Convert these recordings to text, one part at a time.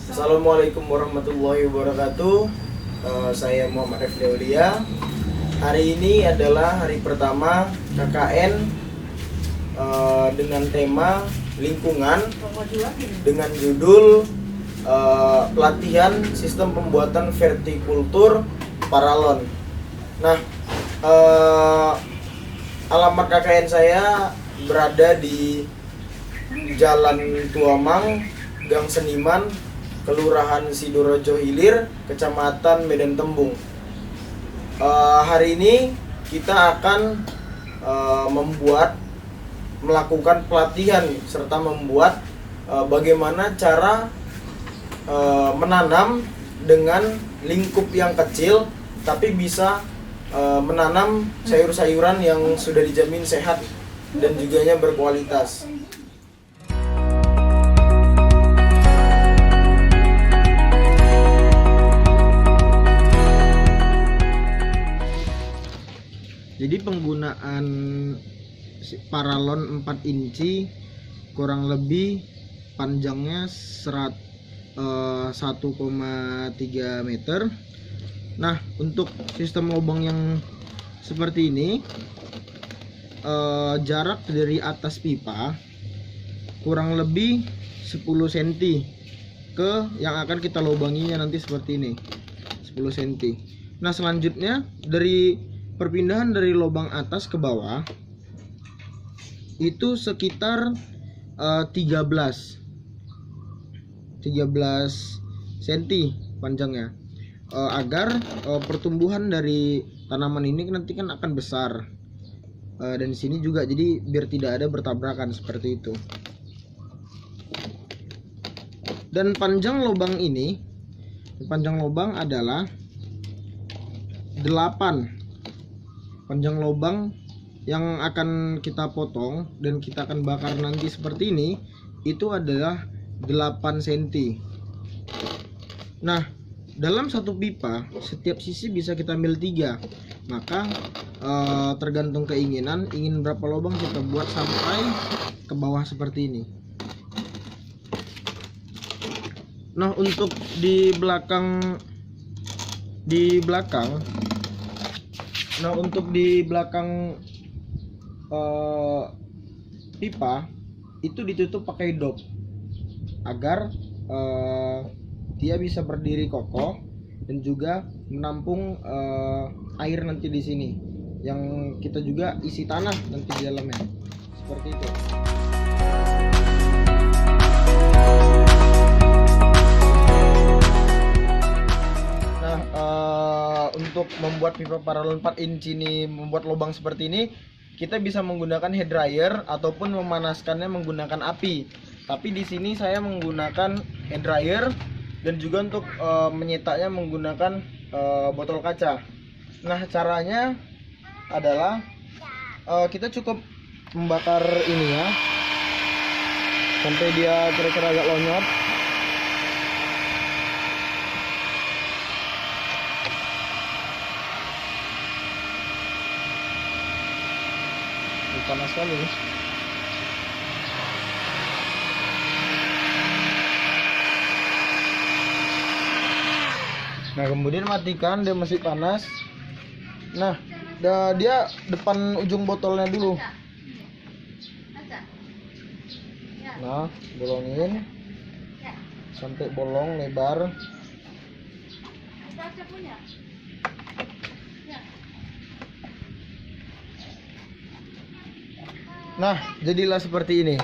Assalamualaikum warahmatullahi wabarakatuh. Saya Muhammad Refli Aulia. Hari ini adalah hari pertama KKN dengan tema lingkungan dengan judul pelatihan sistem pembuatan vertikultur paralon. Nah, alamat KKN saya berada di Jalan Tuamang, Gang Seniman, Kelurahan Sidorejo Hilir, Kecamatan Medan Tembung. Hari ini kita akan melakukan pelatihan serta membuat bagaimana cara menanam dengan lingkup yang kecil, tapi bisa menanam sayur-sayuran yang sudah dijamin sehat dan juga berkualitas. Jadi penggunaan paralon 4 inci kurang lebih panjangnya 1,3 meter. Nah, untuk sistem lubang yang seperti ini, jarak dari atas pipa kurang lebih 10 cm ke yang akan kita lubanginya nanti seperti ini, 10 cm. Nah, selanjutnya dari perpindahan dari lubang atas ke bawah itu sekitar 13 cm panjangnya, agar pertumbuhan dari tanaman ini nanti kan akan besar, dan di sini juga jadi biar tidak ada bertabrakan seperti itu. Dan panjang lubang ini, panjang lubang adalah 8. Panjang lubang yang akan kita potong dan kita akan bakar nanti seperti ini itu adalah 8 cm. Nah, dalam satu pipa setiap sisi bisa kita ambil 3. Maka tergantung keinginan, ingin berapa lubang kita buat sampai ke bawah seperti ini. Nah, untuk di belakang pipa itu ditutup pakai dop agar dia bisa berdiri kokoh dan juga menampung air nanti di sini, yang kita juga isi tanah nanti di dalamnya seperti itu. Nah, untuk membuat pipa paralon 4 inci ini, membuat lubang seperti ini, kita bisa menggunakan hair dryer ataupun memanaskannya menggunakan api. Tapi di sini saya menggunakan hair dryer dan juga untuk menyetaknya menggunakan botol kaca. Nah, caranya adalah kita cukup membakar ini ya sampai dia kira-kira agak lonyot. Panas sekali. Nah, kemudian matikan, dia masih panas. Nah, dia depan ujung botolnya dulu. Nah, bolongin sampai bolong lebar. Nah, jadilah seperti ini.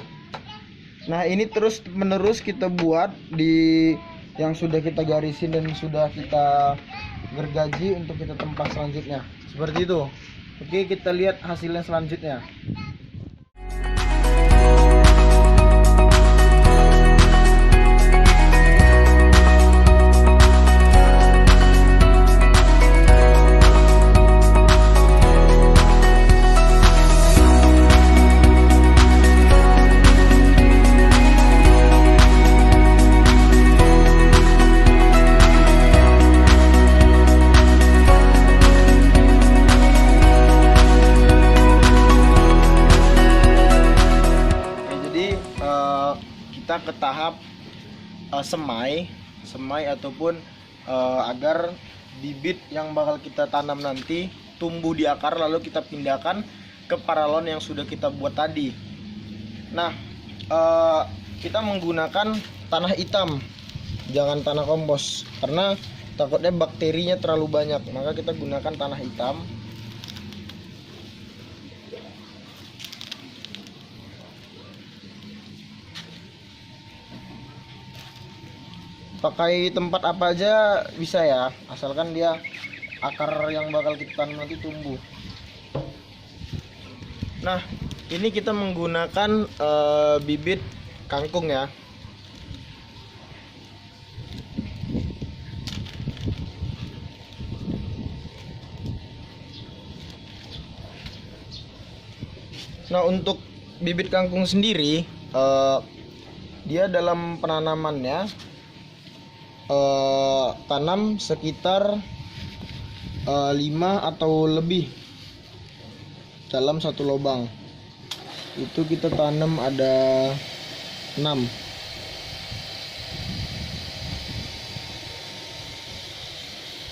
Nah, ini terus menerus kita buat di yang sudah kita garisin dan sudah kita gergaji untuk kita tempat selanjutnya. Seperti itu. Oke, kita lihat hasilnya selanjutnya. kita ke tahap semai ataupun agar bibit yang bakal kita tanam nanti tumbuh di akar, lalu kita pindahkan ke paralon yang sudah kita buat tadi. Nah, kita menggunakan tanah hitam, jangan tanah kompos, karena takutnya bakterinya terlalu banyak, maka kita gunakan tanah hitam. Pakai tempat apa aja bisa ya, asalkan dia akar yang bakal kita tanam nanti tumbuh. Nah, ini kita menggunakan bibit kangkung ya. Nah, untuk bibit kangkung sendiri, dia dalam penanamannya tanam sekitar 5 atau lebih dalam satu lubang. Itu kita tanam ada 6.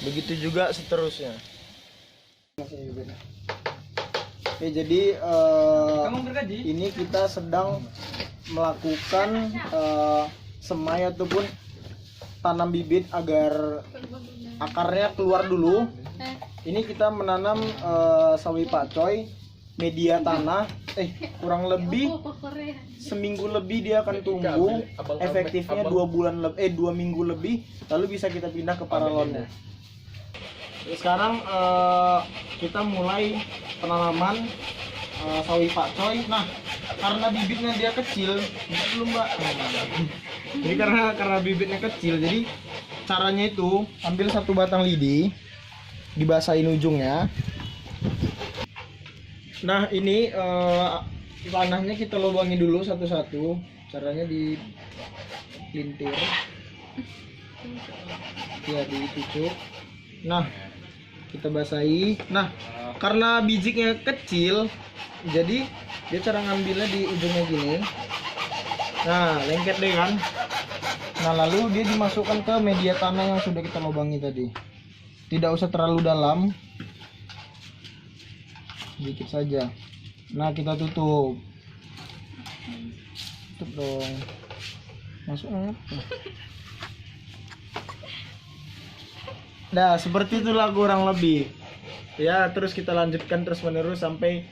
Begitu juga seterusnya. Oke, jadi ini kita sedang melakukan semai ataupun tanam bibit agar akarnya keluar dulu. Ini kita menanam sawi pakcoy media tanah, kurang lebih seminggu lebih dia akan tumbuh. Efektifnya 2 minggu lebih, lalu bisa kita pindah ke paralonnya. Sekarang kita mulai penanaman sawi pakcoy. Nah, karena bibitnya dia kecil, belum Mbak. Jadi karena bibitnya kecil, jadi caranya itu ambil satu batang lidi, dibasahin ujungnya. Nah, ini tanahnya kita lubangi dulu satu-satu. Caranya di lintir, ya ditucuk. Nah, kita basahi. Nah, karena bijinya kecil, jadi dia cara ngambilnya di ujungnya gini. Nah, lengket deh kan. Nah, lalu dia dimasukkan ke media tanah yang sudah kita lubangi tadi. Tidak usah terlalu dalam, sedikit saja. Nah, kita tutup. Tutup dong. Masuk. Nah, seperti itulah kurang lebih. Ya, terus kita lanjutkan terus menerus sampai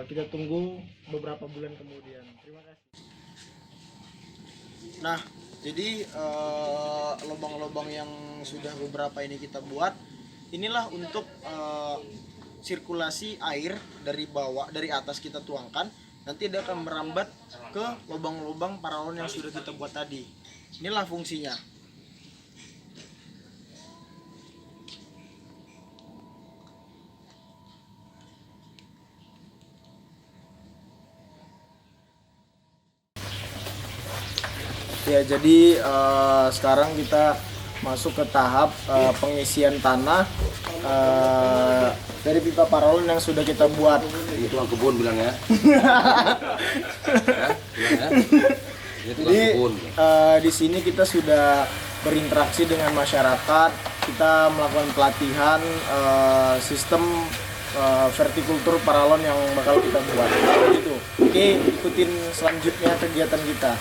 kita tunggu beberapa bulan kemudian. Terima kasih. Nah, jadi lubang-lubang yang sudah beberapa ini kita buat, inilah untuk sirkulasi air dari bawah, dari atas kita tuangkan, nanti dia akan merambat ke lubang-lubang paralon yang sudah kita buat tadi. Inilah fungsinya. Ya, jadi sekarang kita masuk ke tahap pengisian tanah dari pipa paralon yang sudah kita buat. Itu tukang kebun bilang ya. Jadi di sini kita sudah berinteraksi dengan masyarakat, kita melakukan pelatihan sistem vertikultur paralon yang bakal kita buat. Gitu. Oke, ikutin selanjutnya kegiatan kita.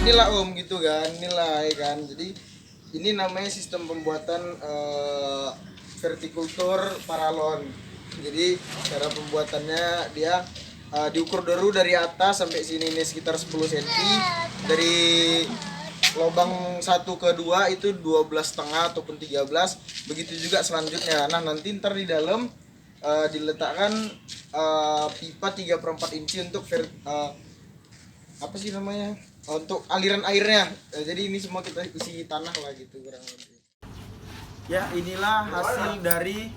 Inilah gitu kan, inilah ya kan. Jadi ini namanya sistem pembuatan vertikultur paralon. Jadi cara pembuatannya dia diukur dulu dari atas sampai sini, ini sekitar 10 cm. Dari lubang 1 ke 2 itu 12,5 ataupun 13. Begitu juga selanjutnya. Nah, nanti ntar di dalam diletakkan pipa 3/4 inci untuk apa sih namanya? Untuk aliran airnya. Jadi ini semua kita isi tanah lah gitu kurang lebih. Ya, inilah hasil dari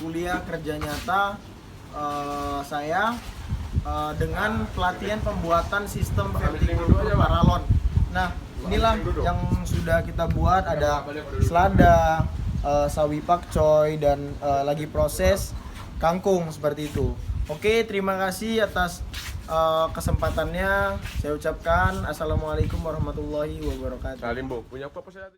kuliah kerja nyata saya dengan pelatihan pembuatan sistem vertikultur paralon. Nah, inilah yang sudah kita buat, ada selada, sawi pakcoy, dan lagi proses kangkung seperti itu. Oke, terima kasih atas kesempatannya. Saya ucapkan assalamualaikum warahmatullahi wabarakatuh. Salim, Bu. Punya apa saya?